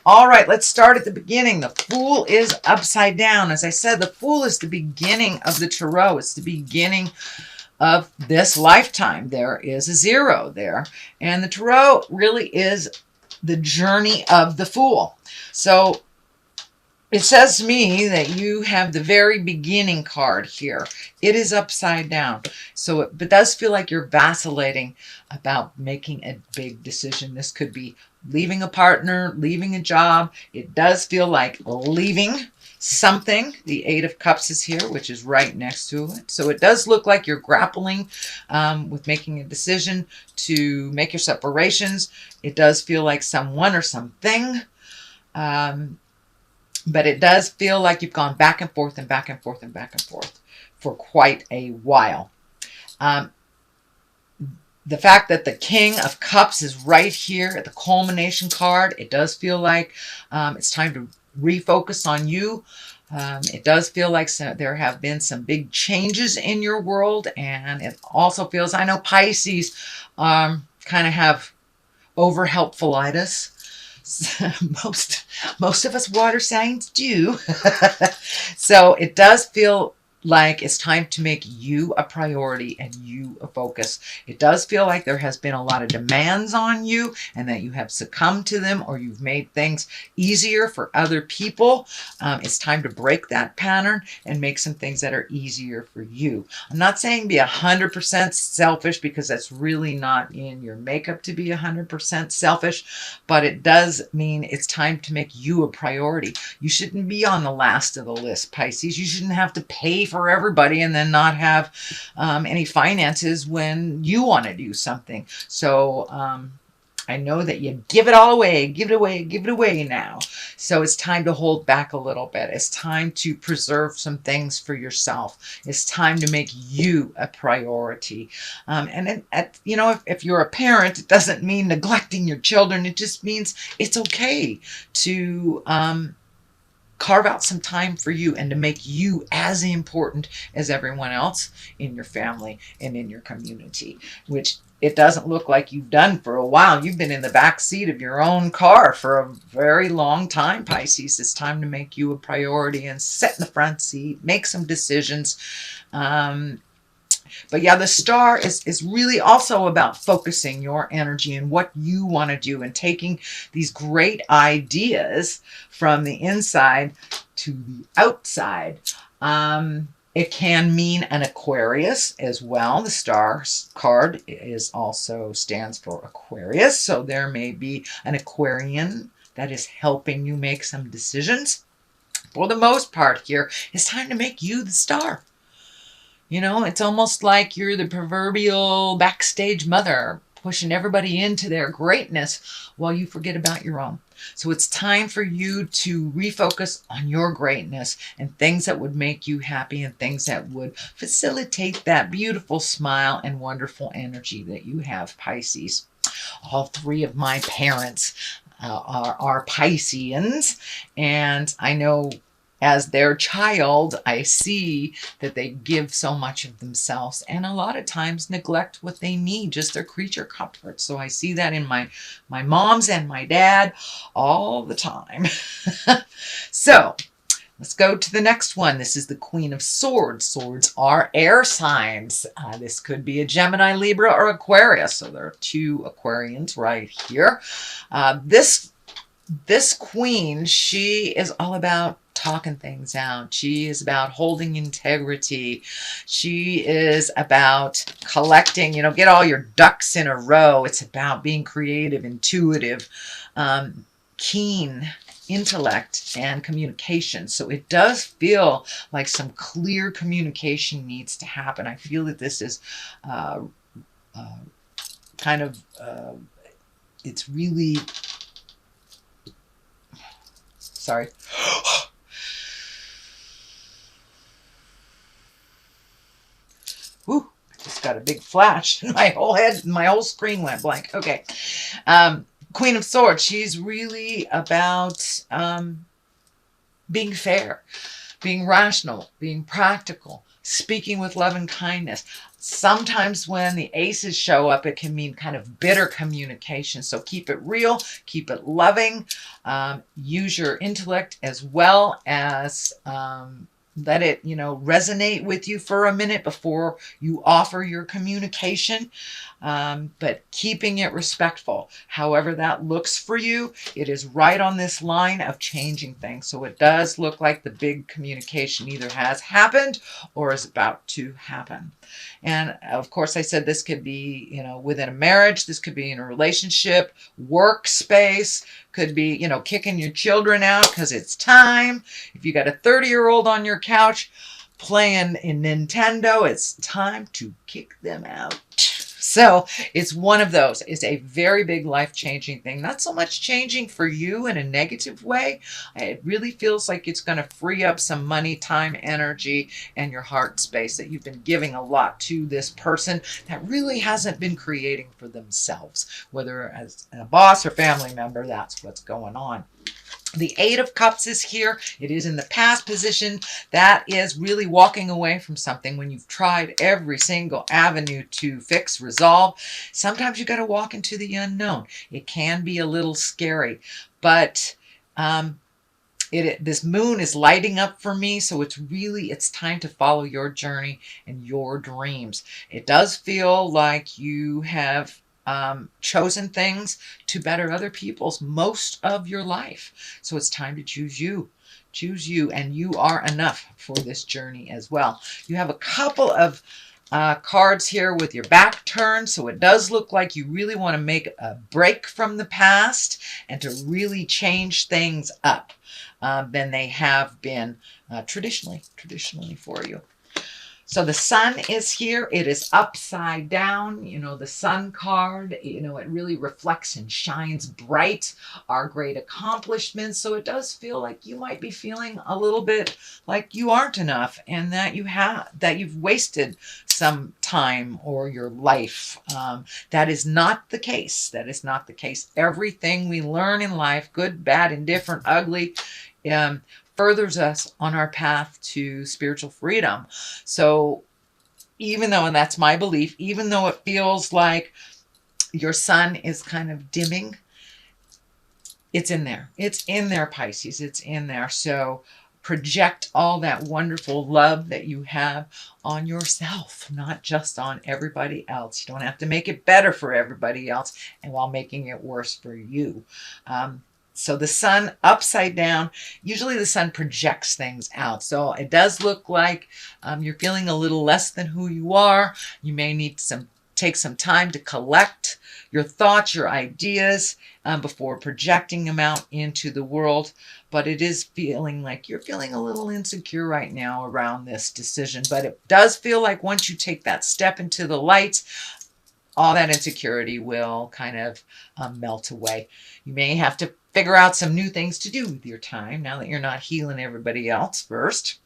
All right, let's start at the beginning. The Fool is upside down. As I said, the Fool is the beginning of the Tarot. It's the beginning of this lifetime. There is a 0 there. And the Tarot really is the journey of the Fool. So it says to me that you have the very beginning card here. It is upside down. So it does feel like you're vacillating about making a big decision. This could be leaving a partner, leaving a job. It does feel like leaving something. The 8 of Cups is here, which is right next to it. So it does look like you're grappling with making a decision to make your separations. It does feel like someone or something. But it does feel like you've gone back and forth and back and forth and back and forth for quite a while. The fact that the King of Cups is right here at the culmination card, it does feel like it's time to refocus on you. It does feel like there have been some big changes in your world. And it also feels, I know Pisces kind of have over-helpfulitis. Most of us water signs do. So it does feel like it's time to make you a priority and you a focus. It does feel like there has been a lot of demands on you and that you have succumbed to them, or you've made things easier for other people. It's time to break that pattern and make some things that are easier for you. I'm not saying be 100% selfish, because that's really not in your makeup to be 100% selfish, but it does mean it's time to make you a priority. You shouldn't be on the last of the list, Pisces. You shouldn't have to pay for everybody and then not have any finances when you want to do something. So I know that you give it all away, give it away now. So it's time to hold back a little bit. It's time to preserve some things for yourself. It's time to make you a priority. And you know, if you're a parent, it doesn't mean neglecting your children. It just means it's okay to carve out some time for you and to make you as important as everyone else in your family and in your community, which it doesn't look like you've done for a while. You've been in the back seat of your own car for a very long time, Pisces. It's time to make you a priority and sit in the front seat, make some decisions. But yeah, the Star is really also about focusing your energy and what you want to do and taking these great ideas from the inside to the outside. It can mean an Aquarius as well. The Star card stands for Aquarius. So there may be an Aquarian that is helping you make some decisions. For the most part here, it's time to make you the star. You know, it's almost like you're the proverbial backstage mother, pushing everybody into their greatness while you forget about your own. So it's time for you to refocus on your greatness and things that would make you happy and things that would facilitate that beautiful smile and wonderful energy that you have, Pisces. All 3 of my parents are Pisceans, and I know as their child, I see that they give so much of themselves and a lot of times neglect what they need, just their creature comforts. So I see that in my moms and my dad all the time. So let's go to the next one. This is the Queen of Swords. Swords are air signs. This could be a Gemini, Libra, or Aquarius. So there are 2 Aquarians right here. This queen, she is all about talking things out. She is about holding integrity. She is about collecting, get all your ducks in a row. It's about being creative, intuitive, keen intellect and communication. So it does feel like some clear communication needs to happen. I feel that this is it's really, sorry. Whew, I just got a big flash. My whole screen went blank. Okay. Queen of Swords, she's really about being fair, being rational, being practical, speaking with love and kindness. Sometimes when the aces show up, it can mean kind of bitter communication. So keep it real, keep it loving, use your intellect as well as let it, resonate with you for a minute before you offer your communication. But keeping it respectful, however that looks for you, it is right on this line of changing things. So it does look like the big communication either has happened or is about to happen. And of course, I said this could be, within a marriage, this could be in a relationship, workspace, could be, kicking your children out because it's time. If you got a 30-year-old on your couch playing in Nintendo, it's time to kick them out. So it's one of those. It's a very big life-changing thing. Not so much changing for you in a negative way. It really feels like it's going to free up some money, time, energy, and your heart space that you've been giving a lot to this person that really hasn't been creating for themselves. Whether as a boss or family member, that's what's going on. The Eight of Cups is here. It is in the past position. That is really walking away from something when you've tried every single avenue to fix, resolve. Sometimes you got to walk into the unknown. It can be a little scary, but this moon is lighting up for me, so it's time to follow your journey and your dreams. It does feel like you have chosen things to better other people's most of your life. So it's time to choose you. Choose you, and you are enough for this journey as well. You have a couple of cards here with your back turned, so it does look like you really want to make a break from the past and to really change things up than they have been traditionally for you. So the sun is here. It is upside down. The sun card, it really reflects and shines bright our great accomplishments. So it does feel like you might be feeling a little bit like you aren't enough and that you've wasted some time or your life. That is not the case. That is not the case. Everything we learn in life, good, bad, indifferent, ugly, furthers us on our path to spiritual freedom. So even though, and that's my belief, even though it feels like your sun is kind of dimming, it's in there. It's in there, Pisces. It's in there. So project all that wonderful love that you have on yourself, not just on everybody else. You don't have to make it better for everybody else and while making it worse for you. So the sun upside down, usually the sun projects things out. So it does look like you're feeling a little less than who you are. You may need take some time to collect your thoughts, your ideas before projecting them out into the world. But it is feeling like you're feeling a little insecure right now around this decision. But it does feel like once you take that step into the light, all that insecurity will kind of melt away. You may have to figure out some new things to do with your time now that you're not healing everybody else first.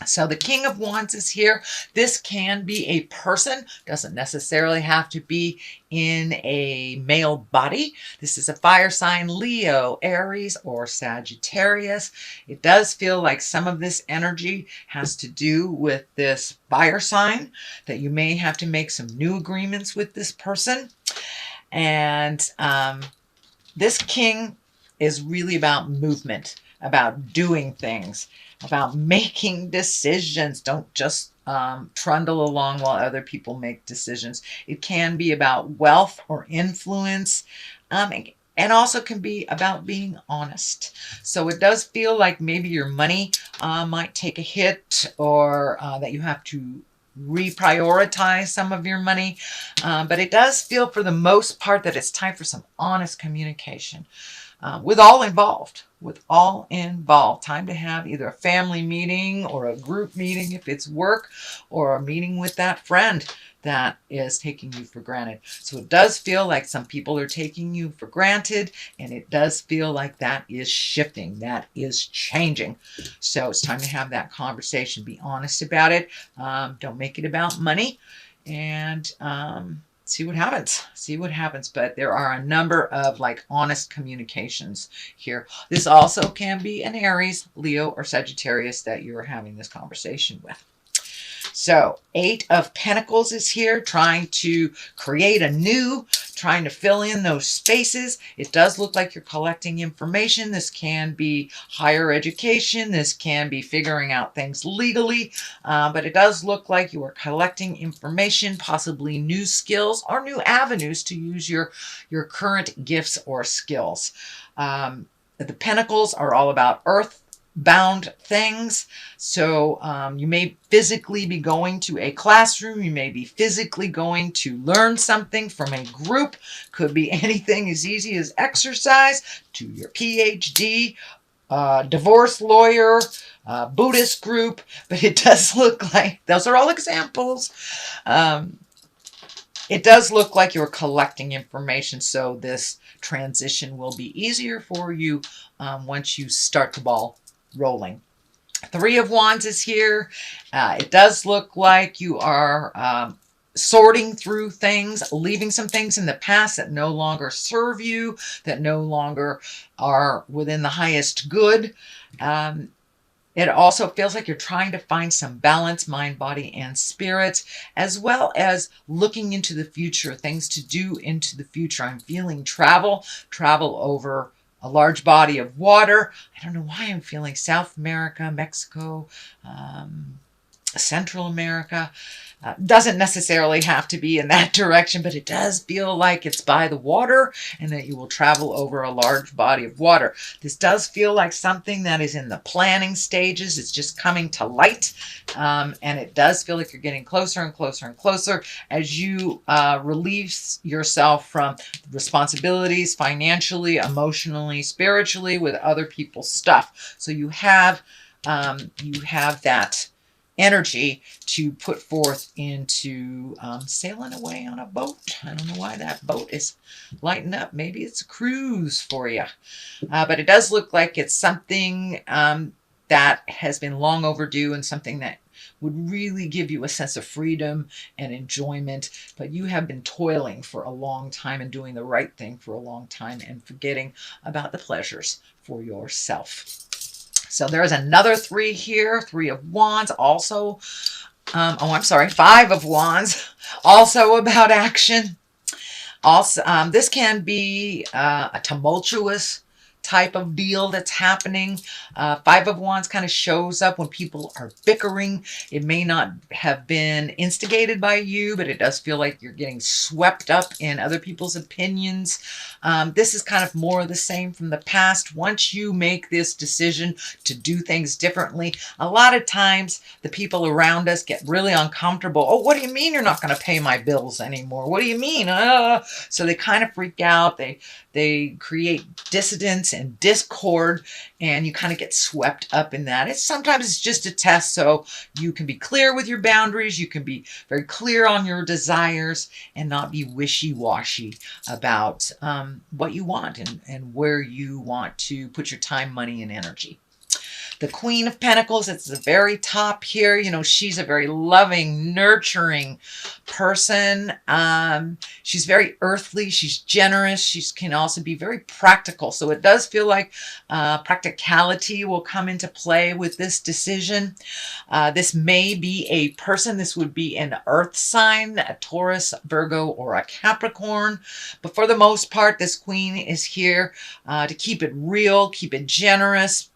So the King of Wands is here. This can be a person, doesn't necessarily have to be in a male body. This is a fire sign, Leo, Aries, or Sagittarius. It does feel like some of this energy has to do with this fire sign, that you may have to make some new agreements with this person. And this king is really about movement, about doing things, about making decisions. Don't just trundle along while other people make decisions. It can be about wealth or influence, and also can be about being honest. So it does feel like maybe your money might take a hit, or that you have to reprioritize some of your money. But it does feel for the most part that it's time for some honest communication. With all involved, time to have either a family meeting or a group meeting if it's work, or a meeting with that friend that is taking you for granted. So it does feel like some people are taking you for granted, and it does feel like that is shifting, that is changing. So it's time to have that conversation. Be honest about it. Don't make it about money, and see what happens. But there are a number of honest communications here. This also can be an Aries, Leo, or Sagittarius that you're having this conversation with. So 8 of Pentacles is here, trying to create anew, trying to fill in those spaces. It does look like you're collecting information. This can be higher education. This can be figuring out things legally. But it does look like you are collecting information, possibly new skills or new avenues to use your current gifts or skills. The Pentacles are all about earth-bound things. So you may physically be going to a classroom. You may be physically going to learn something from a group. Could be anything as easy as exercise to your PhD, divorce lawyer, Buddhist group. But it does look like, those are all examples. It does look like you're collecting information, so this transition will be easier for you once you start the ball rolling. 3 of Wands is here. It does look like you are sorting through things, leaving some things in the past that no longer serve you, that no longer are within the highest good. It also feels like you're trying to find some balance, mind, body, and spirit, as well as looking into the future, things to do into the future. I'm feeling travel over a large body of water. I don't know why I'm feeling South America, Mexico, Central America. Doesn't necessarily have to be in that direction, but it does feel like it's by the water and that you will travel over a large body of water. This does feel like something that is in the planning stages. It's just coming to light. And it does feel like you're getting closer and closer and closer as you release yourself from responsibilities financially, emotionally, spiritually, with other people's stuff. So you have that energy to put forth into sailing away on a boat. I don't know why that boat is lighting up. Maybe it's a cruise for you. But it does look like it's something that has been long overdue and something that would really give you a sense of freedom and enjoyment. But you have been toiling for a long time and doing the right thing for a long time and forgetting about the pleasures for yourself. So there's another 3 here, 3 of Wands, also, 5 of Wands, also about action. Also, this can be a tumultuous type of deal that's happening. 5 of Wands kind of shows up when people are bickering. It may not have been instigated by you, but it does feel like you're getting swept up in other people's opinions. This is kind of more of the same from the past. Once you make this decision to do things differently, a lot of times the people around us get really uncomfortable. Oh, what do you mean you're not going to pay my bills anymore? What do you mean? So they kind of freak out. They create dissidence and discord, and you kind of get swept up in that. Sometimes it's just a test, so you can be clear with your boundaries. You can be very clear on your desires and not be wishy-washy about what you want and where you want to put your time, money, and energy. The Queen of Pentacles, it's the very top here. You know, she's a very loving, nurturing person. She's very earthly. She's generous. She can also be very practical. So it does feel like practicality will come into play with this decision. This may be a person. This would be an earth sign, a Taurus, Virgo, or a Capricorn. But for the most part, this Queen is here to keep it real, keep it generous,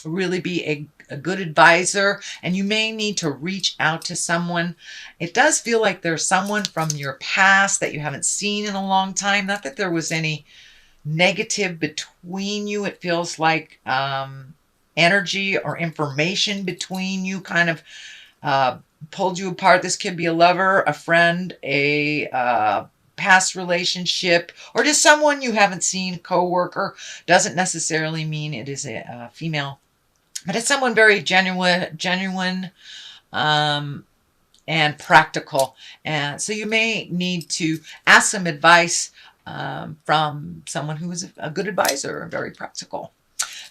really be a good advisor, and you may need to reach out to someone. It does feel like there's someone from your past that you haven't seen in a long time. Not that there was any negative between you. It feels like energy or information between you kind of pulled you apart. This could be a lover, a friend, a past relationship, or just someone you haven't seen, co-worker. Doesn't necessarily mean it is a female, but it's someone very genuine and practical. And so you may need to ask some advice from someone who is a good advisor and very practical.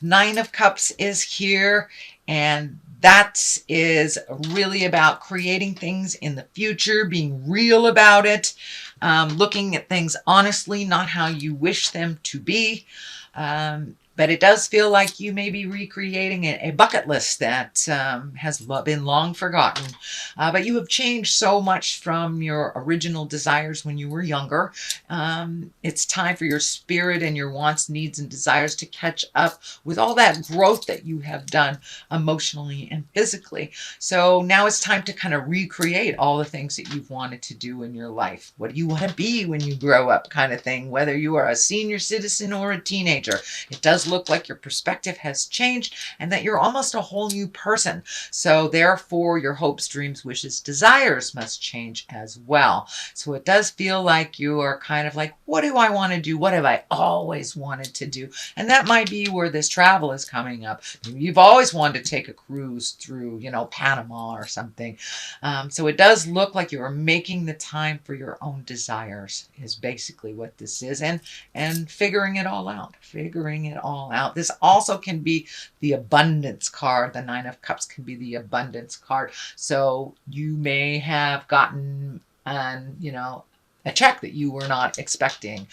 9 of Cups is here, and that is really about creating things in the future, being real about it. looking at things honestly, not how you wish them to be. But it does feel like you may be recreating a bucket list that has been long forgotten. But you have changed so much from your original desires when you were younger. It's time for your spirit and your wants, needs, and desires to catch up with all that growth that you have done emotionally and physically. So now it's time to kind of recreate all the things that you've wanted to do in your life. What do you want to be when you grow up, kind of thing, whether you are a senior citizen or a teenager. It does look like your perspective has changed and that you're almost a whole new person. So therefore, your hopes, dreams, wishes, desires must change as well. So it does feel like you are kind of like, what do I want to do? What have I always wanted to do? And that might be where this travel is coming up. You've always wanted to take a cruise through, Panama or something. So it does look like you are making the time for your own desires is basically what this is. And figuring it all out. This also can be the abundance card. The Nine of Cups can be the abundance card. So you may have gotten a check that you were not expecting.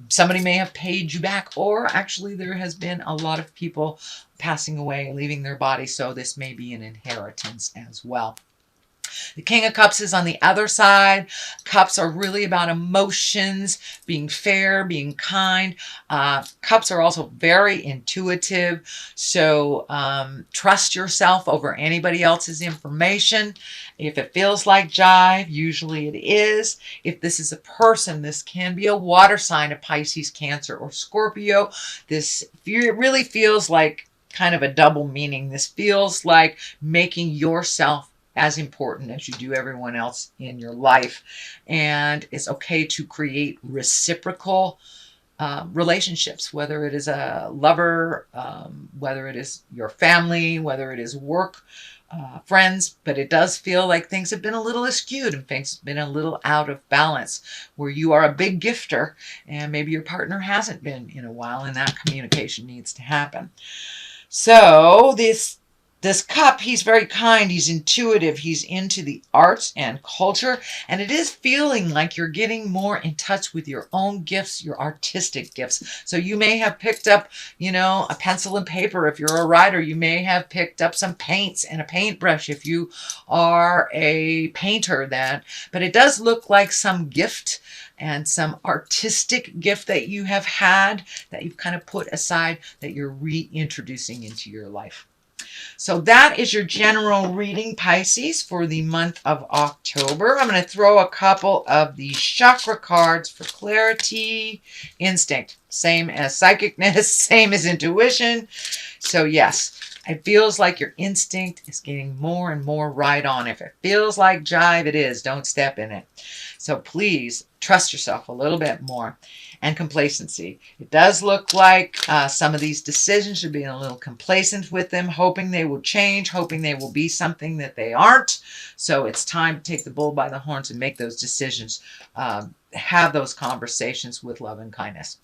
Somebody may have paid you back, or actually there has been a lot of people passing away, leaving their body. So this may be an inheritance as well. The King of Cups is on the other side. Cups are really about emotions, being fair, being kind. Cups are also very intuitive. So trust yourself over anybody else's information. If it feels like jive, usually it is. If this is a person, this can be a water sign, a Pisces, Cancer, or Scorpio. It really feels like kind of a double meaning. This feels like making yourself as important as you do everyone else in your life. And it's okay to create reciprocal relationships, whether it is a lover, whether it is your family, whether it is work, friends. But it does feel like things have been a little askewed and things have been a little out of balance, where you are a big gifter and maybe your partner hasn't been in a while, and that communication needs to happen. So this cup, he's very kind, he's intuitive, he's into the arts and culture, and it is feeling like you're getting more in touch with your own gifts, your artistic gifts. So you may have picked up, a pencil and paper if you're a writer. You may have picked up some paints and a paintbrush if you are a painter. But it does look like some gift and some artistic gift that you have had, that you've kind of put aside, that you're reintroducing into your life. So that is your general reading, Pisces, for the month of October. I'm going to throw a couple of the chakra cards for clarity. Instinct, same as psychicness, same as intuition. So yes, it feels like your instinct is getting more and more right on. If it feels like jive, it is. Don't step in it. So please trust yourself a little bit more. And complacency. It does look like some of these decisions are being a little complacent with them, hoping they will change, hoping they will be something that they aren't. So it's time to take the bull by the horns and make those decisions. Have those conversations with love and kindness.